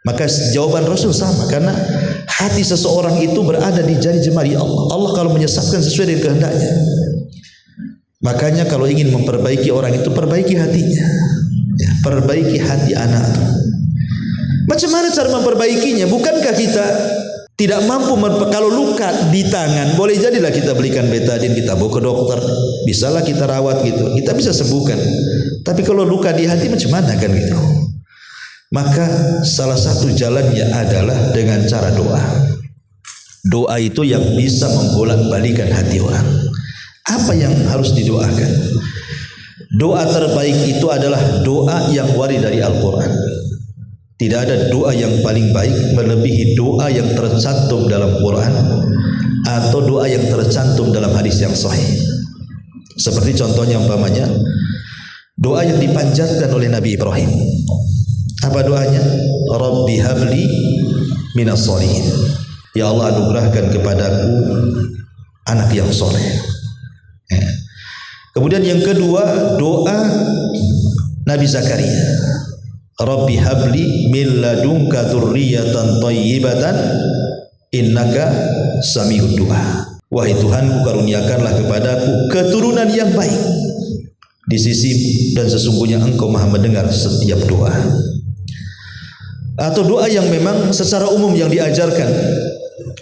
Maka jawaban Rasul sama, karena hati seseorang itu berada di jari jemari Allah. Allah kalau menyesatkan sesuai dengan kehendaknya. Makanya kalau ingin memperbaiki orang itu, perbaiki hatinya. Ya, perbaiki hati anak itu. Macam mana cara memperbaikinya? Bukankah kita tidak mampu kalau luka di tangan, boleh jadilah kita belikan betadin, kita bawa ke dokter, bisalah kita rawat gitu, kita bisa sembuhkan. Tapi kalau luka di hati macam mana kan gitu? Maka salah satu jalannya adalah dengan cara doa. Doa itu yang bisa membolak-balikan hati orang. Apa yang harus didoakan? Doa terbaik itu adalah doa yang warid dari Al-Quran. Tidak ada doa yang paling baik melebihi doa yang tercantum dalam Quran atau doa yang tercantum dalam hadis yang sahih. Seperti contohnya umpamanya doa yang dipanjatkan oleh Nabi Ibrahim. Apa doanya? Rabbi habli minas sholihin. Ya Allah, anugerahkan kepadaku anak yang soleh. Kemudian yang kedua, doa Nabi Zakaria. Rabbi habli min ladunka dzurriyyatan thayyibatan innaka sami'ud du'a. Wahai Tuhanku, karuniakanlah kepadaku keturunan yang baik di sisimu, dan sesungguhnya Engkau Maha mendengar setiap doa. Atau doa yang memang secara umum yang diajarkan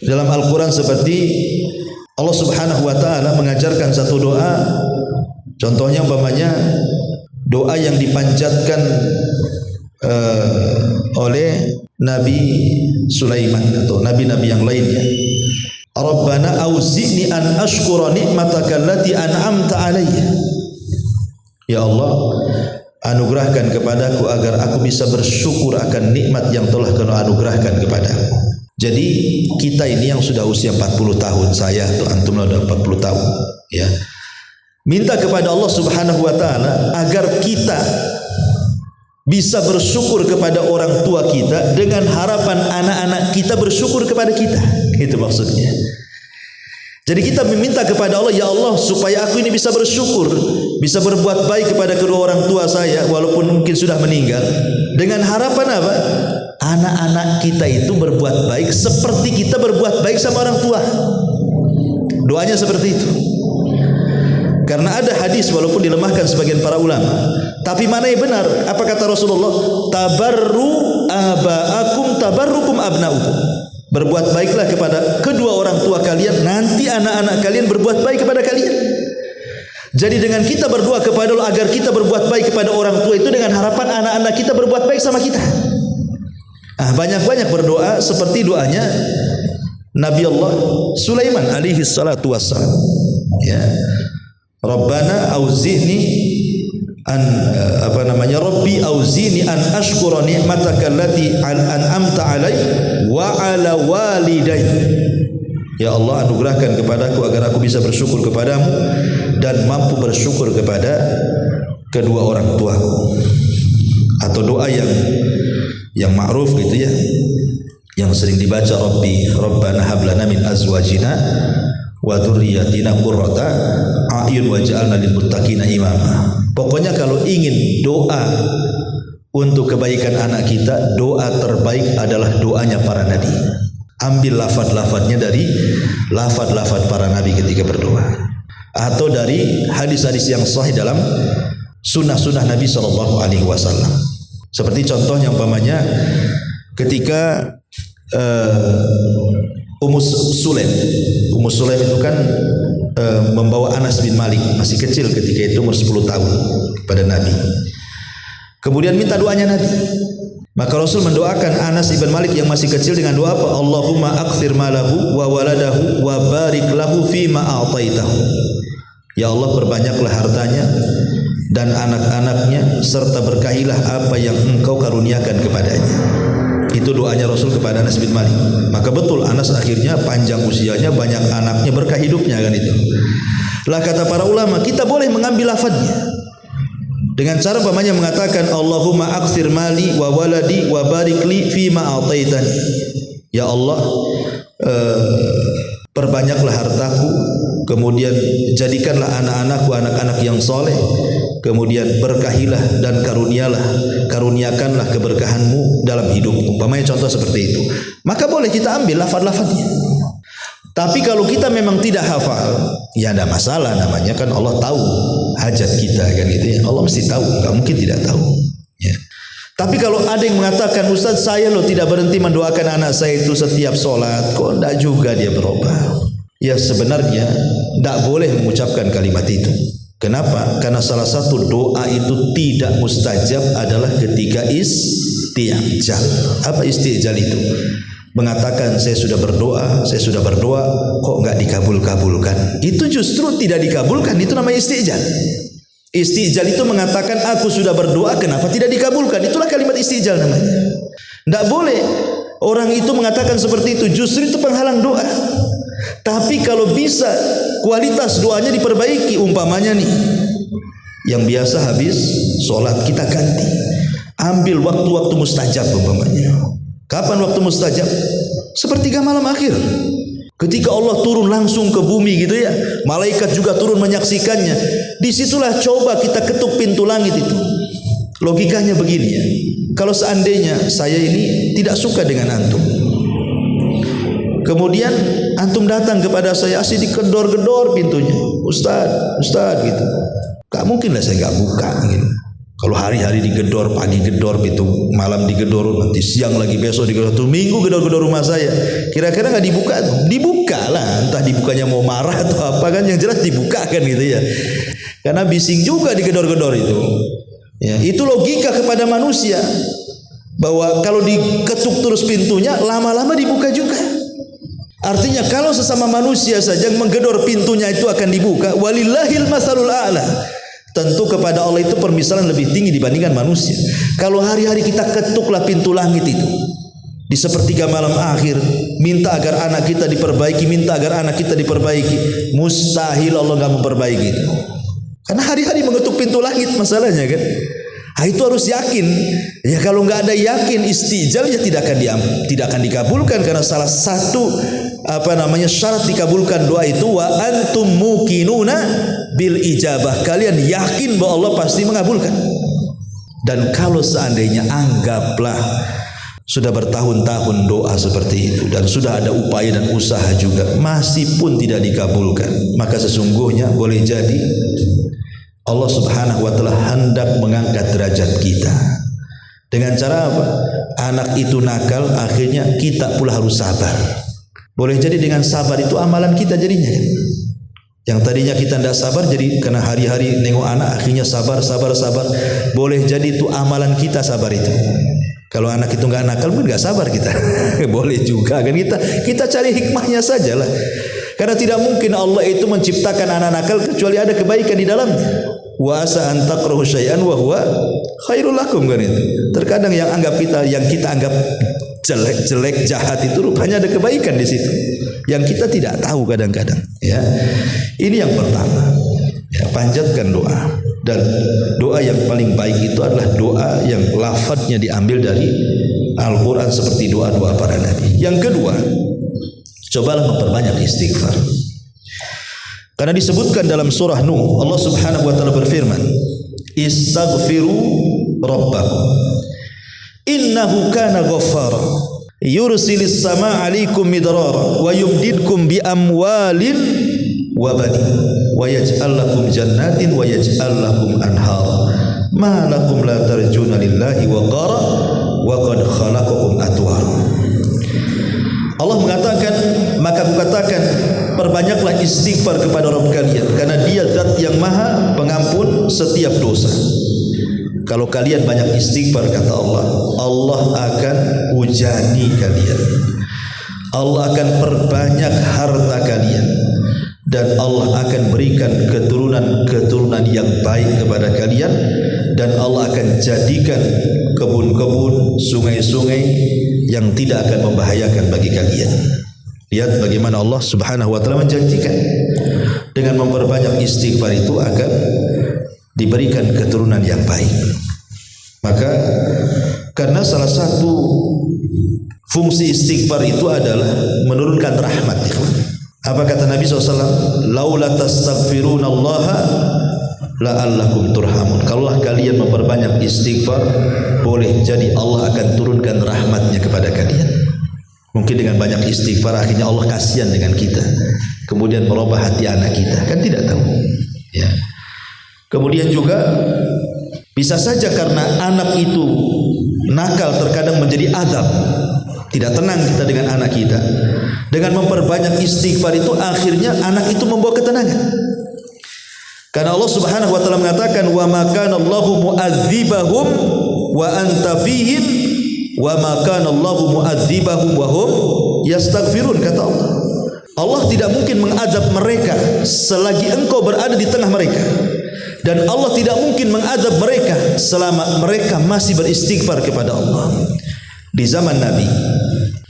dalam Al-Quran, seperti Allah Subhanahu wa ta'ala mengajarkan satu doa. Contohnya umpamanya doa yang dipanjatkan oleh Nabi Sulaiman atau nabi-nabi yang lainnya. Rabbana auzi'ni an ashkura ni'mataka allati an'amta alayya. Ya Allah, anugerahkan kepadaku agar aku bisa bersyukur akan nikmat yang telah Kau anugerahkan kepadaku. Jadi kita ini yang sudah usia 40 tahun, saya atau antum sudah 40 tahun, ya, minta kepada Allah Subhanahu wa ta'ala agar kita bisa bersyukur kepada orang tua kita dengan harapan anak-anak kita bersyukur kepada kita. Itu maksudnya. Jadi kita meminta kepada Allah, ya Allah, supaya aku ini bisa bersyukur, bisa berbuat baik kepada kedua orang tua saya walaupun mungkin sudah meninggal, dengan harapan apa? Anak-anak kita itu berbuat baik seperti kita berbuat baik sama orang tua. Doanya seperti itu. Karena ada hadis walaupun dilemahkan sebagian para ulama, tapi mana yang benar? Apa kata Rasulullah? Tabarru aba'akum tabarrukum abna'ukum. Berbuat baiklah kepada kedua orang tua kalian, nanti anak-anak kalian berbuat baik kepada kalian. Jadi dengan kita berdoa kepada Allah agar kita berbuat baik kepada orang tua itu dengan harapan anak-anak kita berbuat baik sama kita. Banyak-banyak berdoa seperti doanya Nabi Allah Sulaiman alaihi salatu wassalam. Ya. Rabbana auzini Rabbi auzini an ashkura ni'mataka allati an'amta alai wa ala walidai. Ya Allah, anugerahkan kepadaku agar aku bisa bersyukur kepadamu dan mampu bersyukur kepada kedua orang tuaku. Atau doa yang ma'ruf gitu ya, yang sering dibaca, Rabbana hab lana min azwajina wa dzurriyyatina qurrata a'yun waj'alna lil muttaqina imama. Pokoknya kalau ingin doa untuk kebaikan anak kita, doa terbaik adalah doanya para nabi. Ambil lafaz-lafaznya dari lafaz-lafaz para nabi ketika berdoa, atau dari hadis-hadis yang sahih dalam sunnah-sunnah Nabi SAW. Seperti contohnya umpamanya ketika Ummu Sulaim itu kan membawa Anas bin Malik masih kecil ketika itu umur 10 tahun kepada Nabi. Kemudian minta doanya Nabi. Maka Rasul mendoakan Anas bin Malik yang masih kecil dengan doa apa? Allahumma akthir malahu wa waladahu wa barik lahu fima a'taitahu. Ya Allah, perbanyaklah hartanya dan anak-anaknya serta berkahilah apa yang Engkau karuniakan kepadanya. Itu doanya Rasul kepada Anas bin Malik. Maka betul Anas akhirnya panjang usianya, banyak anaknya, berkah hidupnya kan itu. Lah kata para ulama, kita boleh mengambil lafadznya dengan cara umpamanya mengatakan Allahumma aktsir mali wa waladi wa barik li fima a'taitani. Ya Allah, perbanyaklah hartaku, kemudian jadikanlah anak-anakku anak-anak yang soleh, kemudian berkahilah dan karuniakanlah keberkahanmu dalam hidupmu. Umpamanya contoh seperti itu. Maka boleh kita ambil lafaz-lafaznya. Tapi kalau kita memang tidak hafal, ya ada masalah, namanya kan Allah tahu hajat kita kan gitu ya. Allah mesti tahu, enggak mungkin tidak tahu. Ya. Tapi kalau ada yang mengatakan, Ustaz saya loh tidak berhenti mendoakan anak saya itu setiap sholat, kok enggak juga dia berubah? Ya sebenarnya enggak boleh mengucapkan kalimat itu. Kenapa? Karena salah satu doa itu tidak mustajab adalah ketika istijal. Apa istijal itu? Mengatakan saya sudah berdoa, kok enggak dikabul-kabulkan. Itu justru tidak dikabulkan, itu namanya istijal. Istijal itu mengatakan aku sudah berdoa, kenapa tidak dikabulkan? Itulah kalimat istijal namanya. Enggak boleh orang itu mengatakan seperti itu, justru itu penghalang doa. Tapi kalau bisa kualitas doanya diperbaiki, umpamanya nih, yang biasa habis sholat kita ganti, ambil waktu-waktu mustajab umpamanya. Kapan waktu mustajab? Sepertiga malam akhir, ketika Allah turun langsung ke bumi gitu ya, malaikat juga turun menyaksikannya. Disitulah coba kita ketuk pintu langit itu. Logikanya begini ya, kalau seandainya saya ini tidak suka dengan antum, kemudian antum datang kepada saya, asih digedor-gedor pintunya, Ustaz gitu, gak mungkin lah saya gak buka gitu. Kalau hari-hari digedor, pagi gedor pintu, malam digedor, nanti siang lagi, besok digedor, tuh minggu gedor-gedor rumah saya, kira-kira gak dibuka? Dibuka lah, entah dibukanya mau marah atau apa kan, yang jelas dibuka kan gitu ya, karena bising juga digedor-gedor itu ya. Itu logika kepada manusia, bahwa kalau diketuk terus pintunya, lama-lama dibuka juga. Artinya kalau sesama manusia saja menggedor pintunya itu akan dibuka. Walillahil masalul a'la. Tentu kepada Allah itu permisalan lebih tinggi dibandingkan manusia. Kalau hari-hari kita ketuklah pintu langit itu di sepertiga malam akhir, minta agar anak kita diperbaiki, mustahil Allah enggak memperbaiki itu. Karena hari-hari mengetuk pintu langit masalahnya kan. Nah, itu harus yakin. Ya kalau enggak ada yakin istijal ya tidak akan dikabulkan, karena salah satu syarat dikabulkan doa itu wa antum muqinuna bil ijabah. Kalian yakin bahwa Allah pasti mengabulkan. Dan kalau seandainya anggaplah sudah bertahun-tahun doa seperti itu dan sudah ada upaya dan usaha juga masih pun tidak dikabulkan, maka sesungguhnya boleh jadi Allah Subhanahu wa taala hendak mengangkat derajat kita. Dengan cara apa? anak itu nakal, akhirnya kita pula harus sabar. Boleh jadi dengan sabar itu amalan kita jadinya kan. Yang tadinya kita tidak sabar, jadi karena hari-hari nengok anak akhirnya sabar. Boleh jadi itu amalan kita sabar itu. Kalau anak itu nggak nakal pun nggak sabar kita. Boleh juga kan, kita cari hikmahnya sajalah. Karena tidak mungkin Allah itu menciptakan anak nakal kecuali ada kebaikan di dalamnya. Wa asa an takrahu syai'an wa huwa khairul lakum kan itu. Terkadang yang kita anggap jelek, jahat itu rupanya ada kebaikan di situ. Yang kita tidak tahu kadang-kadang, ya. Ini yang pertama. Ya, panjatkan doa. Dan doa yang paling baik itu adalah doa yang lafadznya diambil dari Al-Quran seperti doa-doa para nabi. Yang kedua, cobalah memperbanyak istighfar. Karena disebutkan dalam surah Nuh, Allah Subhanahu wa taala berfirman, "Istaghfiru rabbakum innahu kana ghaffara yursilis samaa 'alaikum midrara wa yumdidkum bi amwalin wa banin wa yaj'al lakum jannatin wa yaj'al lakum anhara ma lakum la tarjuna lillahi wa qara wa qad khalaqakum atwara." Allah mengatakan, maka aku katakan, perbanyaklah istighfar kepada Rabb kalian, karena Dia Zat yang Maha Pengampun setiap dosa. Kalau kalian banyak istighfar, kata Allah, Allah akan hujani kalian, Allah akan perbanyak harta kalian, dan Allah akan berikan keturunan yang baik kepada kalian, dan Allah akan jadikan kebun-kebun, sungai-sungai yang tidak akan membahayakan bagi kalian. Lihat bagaimana Allah Subhanahu wa taala menjanjikan dengan memperbanyak istighfar itu akan diberikan keturunan yang baik. Maka karena salah satu fungsi istighfar itu adalah menurunkan rahmat. Apa kata Nabi SAW? Laula tastaghfirunallaha la'allakum turhamun. Kalaulah kalian memperbanyak istighfar, boleh jadi Allah akan turunkan rahmatnya kepada kalian. Mungkin dengan banyak istighfar akhirnya Allah kasihan dengan kita, kemudian merubah hati anak kita, kan tidak tahu, ya. Kemudian juga bisa saja karena anak itu nakal terkadang menjadi azab. Tidak tenang kita dengan anak kita. Dengan memperbanyak istighfar itu akhirnya anak itu membawa ketenangan. Karena Allah Subhanahu wa taala mengatakan, wa ma kana Allahu mu'adzibahum wa anta fihim wa ma kana Allahu mu'adzibahum wa hum yastaghfirun, kata Allah. Allah tidak mungkin mengazab mereka selagi engkau berada di tengah mereka, dan Allah tidak mungkin mengazab mereka selama mereka masih beristighfar kepada Allah. Di zaman Nabi,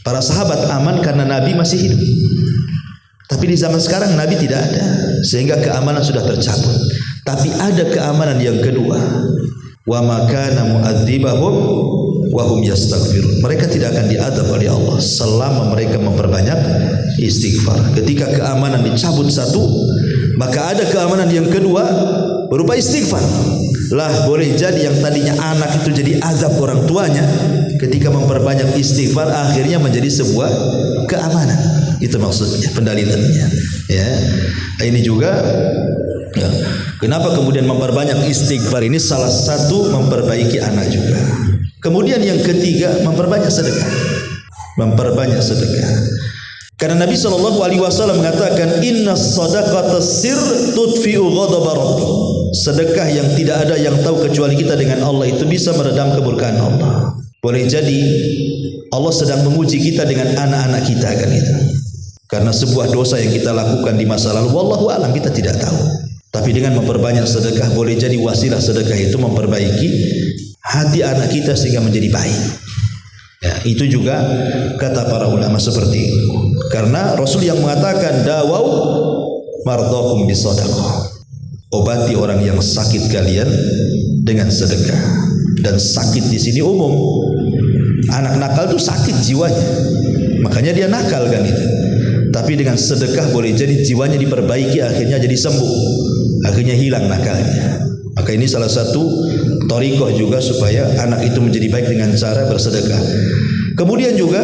para sahabat aman karena Nabi masih hidup. Tapi di zaman sekarang Nabi tidak ada, sehingga keamanan sudah tercabut. Tapi ada keamanan yang kedua, wa ma kana mu'adzibahum wa hum yastaghfirun. Mereka tidak akan diazab oleh Allah selama mereka memperbanyak istighfar. Ketika keamanan dicabut satu, maka ada keamanan yang kedua berupa istighfar. Lah boleh jadi yang tadinya anak itu jadi azab orang tuanya, ketika memperbanyak istighfar akhirnya menjadi sebuah keamanan. Itu maksudnya, pendalilannya, ya. Ini juga, ya. Kenapa kemudian memperbanyak istighfar ini salah satu memperbaiki anak juga. Kemudian yang ketiga, memperbanyak sedekah. Memperbanyak sedekah. Karena Nabi SAW mengatakan, inna sadaqata sir tudfi'u ghadaba rabbi. Sedekah yang tidak ada yang tahu kecuali kita dengan Allah itu bisa meredam kemurkaan Allah. Boleh jadi Allah sedang menguji kita dengan anak-anak kita, kan itu. Karena sebuah dosa yang kita lakukan di masa lalu, wallahu alam, kita tidak tahu. Tapi dengan memperbanyak sedekah, boleh jadi wasilah sedekah itu memperbaiki hati anak kita sehingga menjadi baik. Ya, itu juga kata para ulama seperti itu. Karena Rasul yang mengatakan, dawau mardakum bisadaqah. Obati orang yang sakit kalian dengan sedekah. Dan sakit di sini umum. Anak nakal itu sakit jiwanya, makanya dia nakal, kan itu. Tapi dengan sedekah boleh jadi jiwanya diperbaiki, akhirnya jadi sembuh, akhirnya hilang nakalnya. Maka ini salah satu thariqah juga supaya anak itu menjadi baik dengan cara bersedekah. Kemudian juga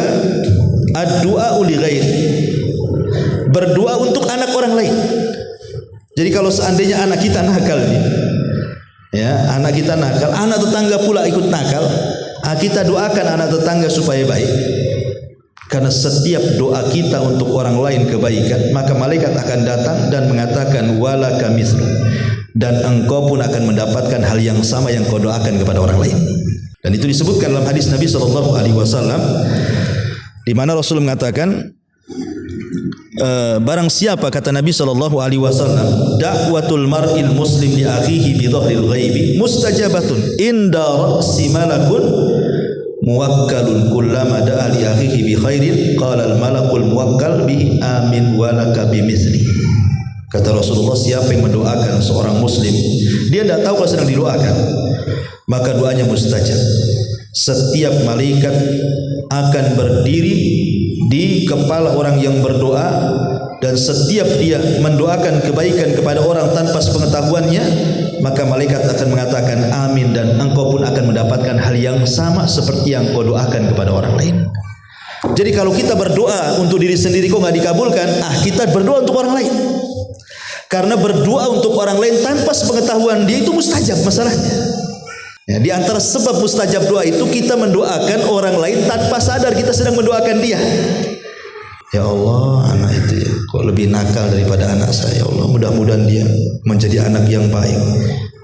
ad-du'a li ghairi, berdoa untuk anak orang lain. Jadi kalau seandainya anak kita nakal nih, ya, anak kita nakal, anak tetangga pula ikut nakal, Kita doakan anak tetangga supaya baik. Karena setiap doa kita untuk orang lain kebaikan, maka malaikat akan datang dan mengatakan walaka mithlu, dan engkau pun akan mendapatkan hal yang sama yang kau doakan kepada orang lain. Dan itu disebutkan dalam hadis Nabi SAW, di mana Rasul mengatakan, barang siapa, kata Nabi SAW, dakwatul mar'il muslim li akhihi bi dhahril ghaibi mustajabatun inda ra'si malakun muwakkalun kullama da'a li akhihi bi khairin qala al malakul muwakkal bihi amin walaka bimithli. Kata Rasulullah, siapa yang mendoakan seorang muslim, dia tidak tahu kalau sedang didoakan, maka doanya mustajab. Setiap malaikat akan berdiri di kepala orang yang berdoa, dan setiap dia mendoakan kebaikan kepada orang tanpa sepengetahuannya, maka malaikat akan mengatakan amin, dan engkau pun akan mendapatkan hal yang sama seperti yang kau doakan kepada orang lain. Jadi kalau kita berdoa untuk diri sendiri kok nggak dikabulkan, kita berdoa untuk orang lain. Karena berdoa untuk orang lain tanpa sepengetahuan dia itu mustajab masalahnya. Ya, di antara sebab mustajab doa itu kita mendoakan orang lain tanpa sadar kita sedang mendoakan dia. Ya Allah, anak itu ya kok lebih nakal daripada anak saya. Ya Allah, mudah-mudahan dia menjadi anak yang baik,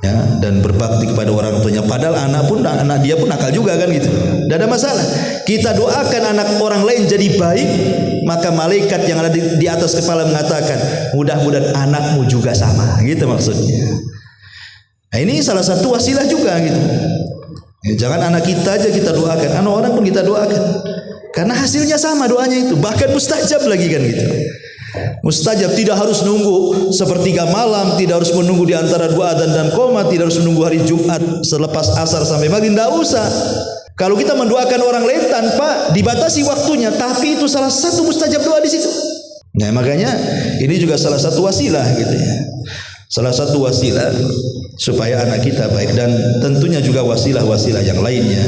ya, dan berbakti kepada orang tuanya. Padahal anak dia pun nakal juga kan gitu. Tidak ada masalah. Kita doakan anak orang lain jadi baik, maka malaikat yang ada di atas kepala mengatakan mudah-mudahan anakmu juga sama. Gitu maksudnya. Nah, ini salah satu wasilah juga gitu. Ya, jangan anak kita aja kita doakan, anak orang pun kita doakan. Karena hasilnya sama doanya itu, bahkan mustajab lagi kan gitu. Mustajab, tidak harus nunggu sepertiga malam, tidak harus menunggu di antara dua adzan dan qomat, tidak harus menunggu hari Jumat selepas asar sampai maghrib, tidak usah. Kalau kita mendoakan orang lain tanpa dibatasi waktunya, tapi itu salah satu mustajab doa di situ. Nah, makanya ini juga salah satu wasilah gitu ya. Salah satu wasilah supaya anak kita baik, dan tentunya juga wasilah-wasilah yang lainnya,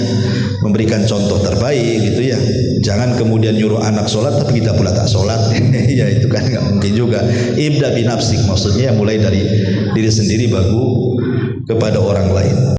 memberikan contoh terbaik gitu ya. Jangan kemudian nyuruh anak sholat tapi kita pula tak sholat. Ya itu kan nggak mungkin juga. Ibda binafsik, maksudnya mulai dari diri sendiri bagu kepada orang lain.